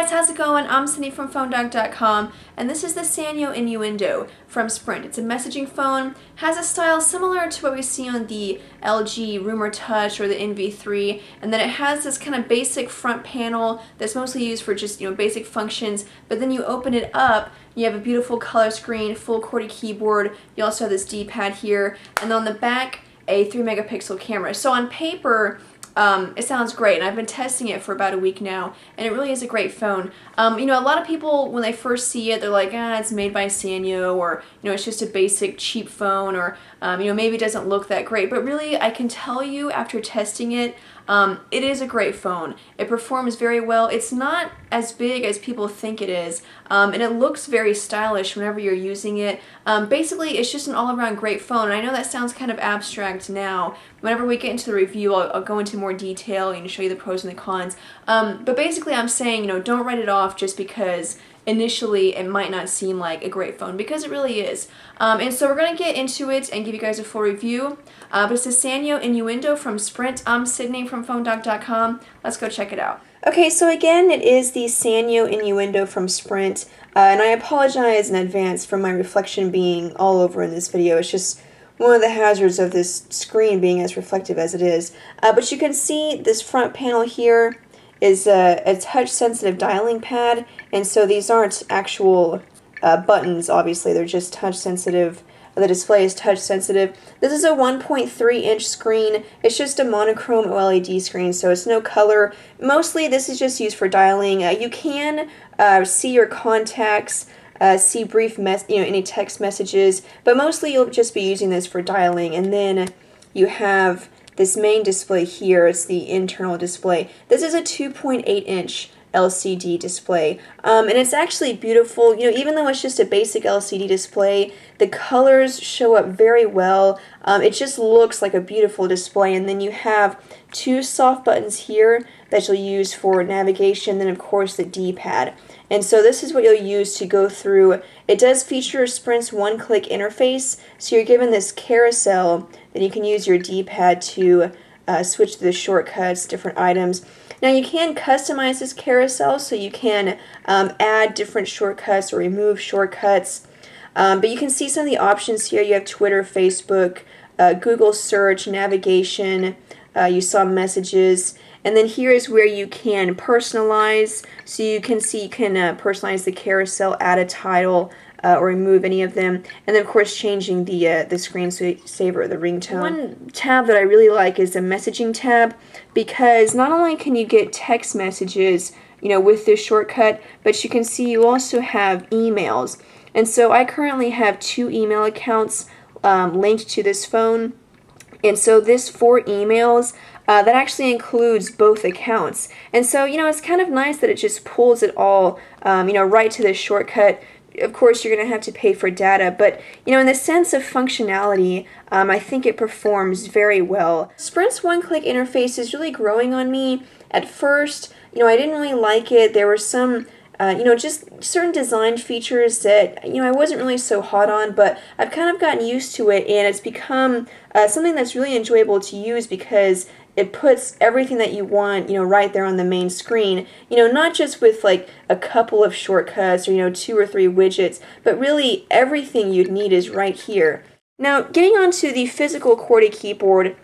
guys, how's it going? I'm Cindy from PhoneDog.com, and this is the Sanyo Innuendo from Sprint. It's a messaging phone, has a style similar to what we see on the LG Rumor Touch or the NV3, and then it has this kind of basic front panel that's mostly used for just, basic functions, but then you open it up, you have a beautiful color screen, full QWERTY keyboard, you also have this D-pad here, and on the back, a 3 megapixel camera. So on paper, it sounds great, and I've been testing it for about a week now, and it really is a great phone. A lot of people, when they first see it, they're like, it's made by Sanyo, or, it's just a basic cheap phone, or, maybe it doesn't look that great. But really, I can tell you after testing it, it is a great phone. It performs very well. It's not as big as people think it is, and it looks very stylish whenever you're using it. Basically, it's just an all-around great phone, and I know that sounds kind of abstract now. Whenever we get into the review, I'll go into more detail and show you the pros and the cons. But basically, I'm saying, don't write it off just because initially it might not seem like a great phone, because it really is. And so we're going to get into it and give you guys a full review. But it's the Sanyo Innuendo from Sprint. I'm Sydney from PhoneDog.com. Let's go check it out. Okay, so again, it is the Sanyo Innuendo from Sprint. And I apologize in advance for my reflection being all over in this video. It's just one of the hazards of this screen being as reflective as it is. But you can see this front panel here is a touch-sensitive dialing pad, and so these aren't actual buttons, obviously, they're just touch-sensitive. The display is touch-sensitive. This is a 1.3-inch screen. It's just a monochrome OLED screen, so it's no color. Mostly, this is just used for dialing. You can see your contacts, see brief any text messages, but mostly you'll just be using this for dialing. And then you have this main display here. It's the internal display. This is a 2.8-inch LCD display, and it's actually beautiful. Even though it's just a basic LCD display, the colors show up very well. It just looks like a beautiful display. And then you have two soft buttons here that you'll use for navigation, then of course the D-pad. And so this is what you'll use to go through. It does feature Sprint's one-click interface, so you're given this carousel, then you can use your D-pad to switch to the shortcuts, different items. Now you can customize this carousel, so you can add different shortcuts or remove shortcuts. But you can see some of the options here. You have Twitter, Facebook, Google search, navigation, you saw messages. And then here is where you can personalize. So you can see you can personalize the carousel, add a title, or remove any of them. And then of course changing the screensaver, the ringtone. One tab that I really like is the messaging tab, because not only can you get text messages, with this shortcut, but you can see you also have emails. And so I currently have 2 email accounts linked to this phone. And so this for emails, that actually includes both accounts. And so, it's kind of nice that it just pulls it all, right to this shortcut. Of course, you're going to have to pay for data, but, in the sense of functionality, I think it performs very well. Sprint's one-click interface is really growing on me. At first, I didn't really like it. There were some just certain design features that, I wasn't really so hot on, but I've kind of gotten used to it, and it's become something that's really enjoyable to use, because it puts everything that you want, right there on the main screen. Not just with like a couple of shortcuts or, 2 or 3 widgets, but really everything you'd need is right here. Now, getting onto the physical QWERTY keyboard,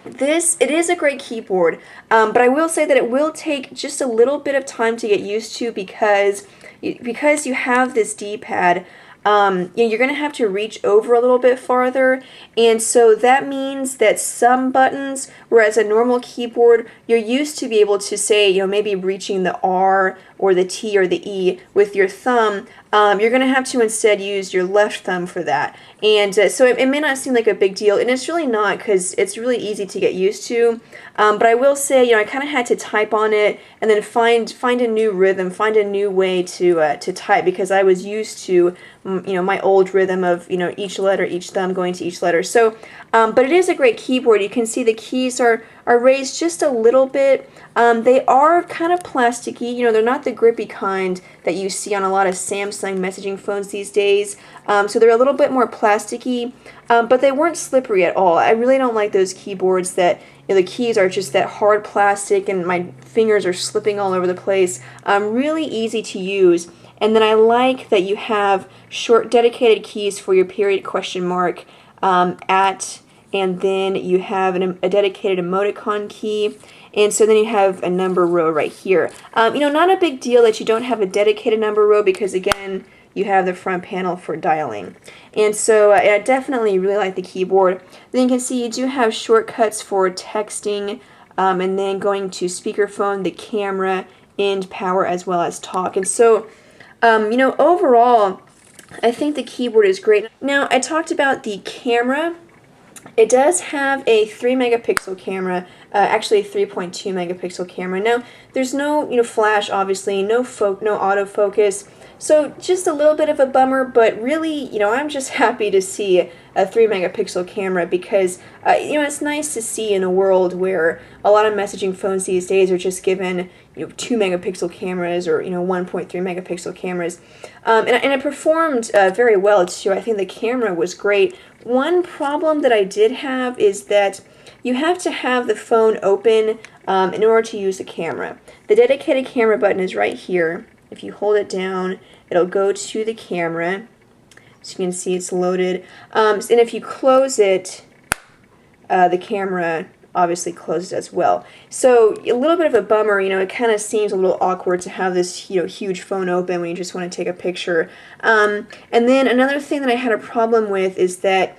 it is a great keyboard, but I will say that it will take just a little bit of time to get used to, because you have this D-pad. You're going to have to reach over a little bit farther, and so that means that some buttons, whereas a normal keyboard, you're used to be able to say, maybe reaching the R or the T or the E with your thumb, you're going to have to instead use your left thumb for that. And so it may not seem like a big deal, and it's really not, because it's really easy to get used to. But I will say, I kind of had to type on it and then find a new rhythm, find a new way to type, because I was used to my old rhythm of, each letter, each thumb going to each letter. So, but it is a great keyboard. You can see the keys are raised just a little bit. They are kind of plasticky. They're not the grippy kind that you see on a lot of Samsung messaging phones these days. So they're a little bit more plasticky, but they weren't slippery at all. I really don't like those keyboards that the keys are just that hard plastic and my fingers are slipping all over the place. Really easy to use. And then I like that you have short dedicated keys for your period, question mark, at, and then you have a dedicated emoticon key, and so then you have a number row right here. Not a big deal that you don't have a dedicated number row because, again, you have the front panel for dialing. And so I definitely really like the keyboard. Then you can see you do have shortcuts for texting, and then going to speakerphone, the camera, and power, as well as talk. And so overall, I think the keyboard is great. Now, I talked about the camera. It does have a 3 megapixel camera, actually a 3.2 megapixel camera. Now, there's no, flash, obviously, no autofocus. So just a little bit of a bummer, but really, I'm just happy to see a 3 megapixel camera because, it's nice to see in a world where a lot of messaging phones these days are just given, 2 megapixel cameras or, 1.3 megapixel cameras. And it performed very well too. I think the camera was great. One problem that I did have is that you have to have the phone open in order to use the camera. The dedicated camera button is right here. If you hold it down, it'll go to the camera. So you can see it's loaded. And if you close it, the camera obviously closes as well. So a little bit of a bummer, it kind of seems a little awkward to have this, huge phone open when you just want to take a picture. And then another thing that I had a problem with is that,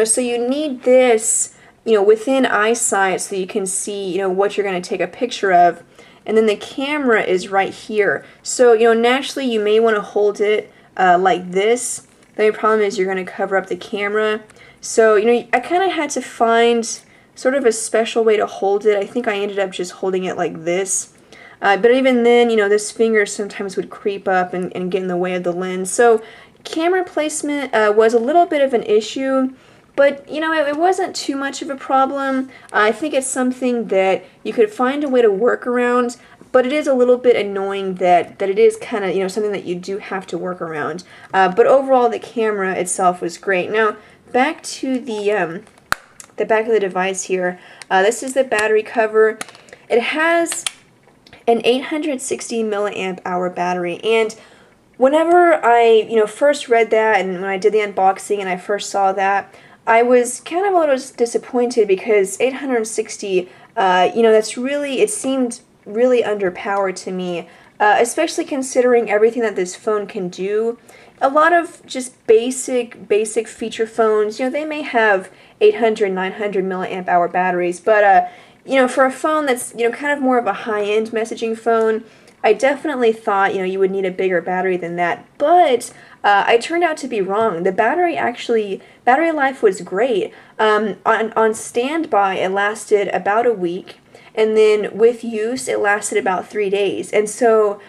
so you need this, within eyesight so you can see, what you're going to take a picture of. And then the camera is right here. So, naturally you may want to hold it like this. The only problem is you're going to cover up the camera. So, I kind of had to find sort of a special way to hold it. I think I ended up just holding it like this. But even then, this finger sometimes would creep up and get in the way of the lens. So, camera placement was a little bit of an issue. But, it wasn't too much of a problem. I think it's something that you could find a way to work around, but it is a little bit annoying that it is kind of, something that you do have to work around. But overall, the camera itself was great. Now, back to the back of the device here. This is the battery cover. It has an 860 milliamp hour battery, and whenever I, first read that and when I did the unboxing and I first saw that, I was kind of a little disappointed because 860, that's really, it seemed really underpowered to me, especially considering everything that this phone can do. A lot of just basic feature phones, they may have 800, 900 milliamp hour batteries, but, for a phone that's, kind of more of a high-end messaging phone, I definitely thought, you would need a bigger battery than that, but I turned out to be wrong. The battery life was great. On standby, it lasted about a week, and then with use, it lasted about 3 days. And so,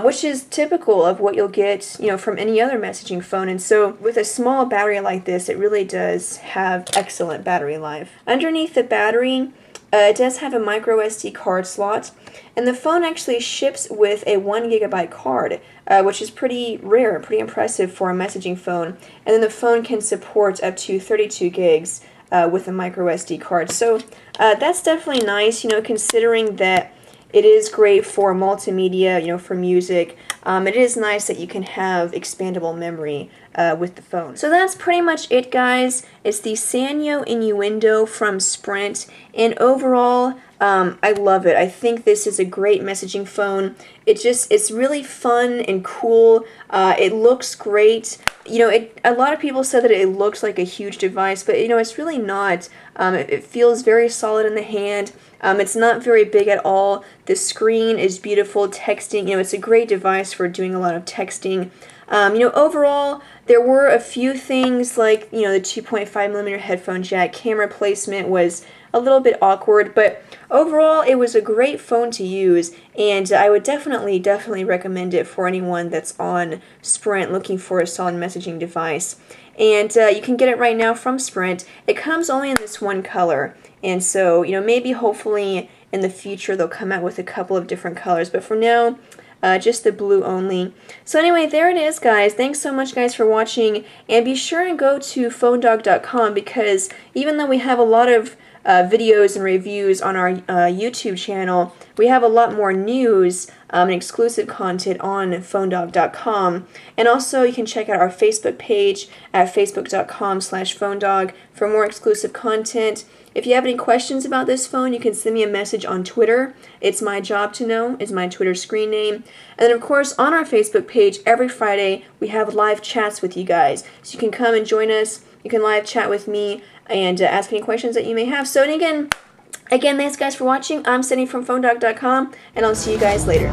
which is typical of what you'll get, from any other messaging phone. And so, with a small battery like this, it really does have excellent battery life. Underneath the battery, it does have a micro SD card slot, and the phone actually ships with a 1 gigabyte card, which is pretty rare, pretty impressive for a messaging phone. And then the phone can support up to 32 gigs with a micro SD card. So that's definitely nice, considering that it is great for multimedia, for music. It is nice that you can have expandable memory with the phone. So that's pretty much it, guys. It's the Sanyo Innuendo from Sprint, and overall, I love it. I think this is a great messaging phone. It's really fun and cool. It looks great. A lot of people said that it looks like a huge device, but it's really not. It feels very solid in the hand. It's not very big at all. The screen is beautiful. Texting, it's a great device for doing a lot of texting. Overall, there were a few things like, the 2.5mm headphone jack. Camera placement was a little bit awkward, but overall, it was a great phone to use, and I would definitely recommend it for anyone that's on Sprint looking for a solid messaging device. And you can get it right now from Sprint. It comes only in this one color, and so, maybe hopefully in the future they'll come out with a couple of different colors, but for now, just the blue only. So anyway, there it is, guys. Thanks so much, guys, for watching, and be sure and go to PhoneDog.com, because even though we have a lot of videos and reviews on our YouTube channel, we have a lot more news and exclusive content on PhoneDog.com. And also, you can check out our Facebook page at facebook.com/PhoneDog for more exclusive content. If you have any questions about this phone, you can send me a message on Twitter. It's My Job to Know is my Twitter screen name. And then, of course, on our Facebook page, every Friday, we have live chats with you guys. So you can come and join us. You can live chat with me and ask any questions that you may have. So, and again, thanks, guys, for watching. I'm Cindy from PhoneDog.com, and I'll see you guys later.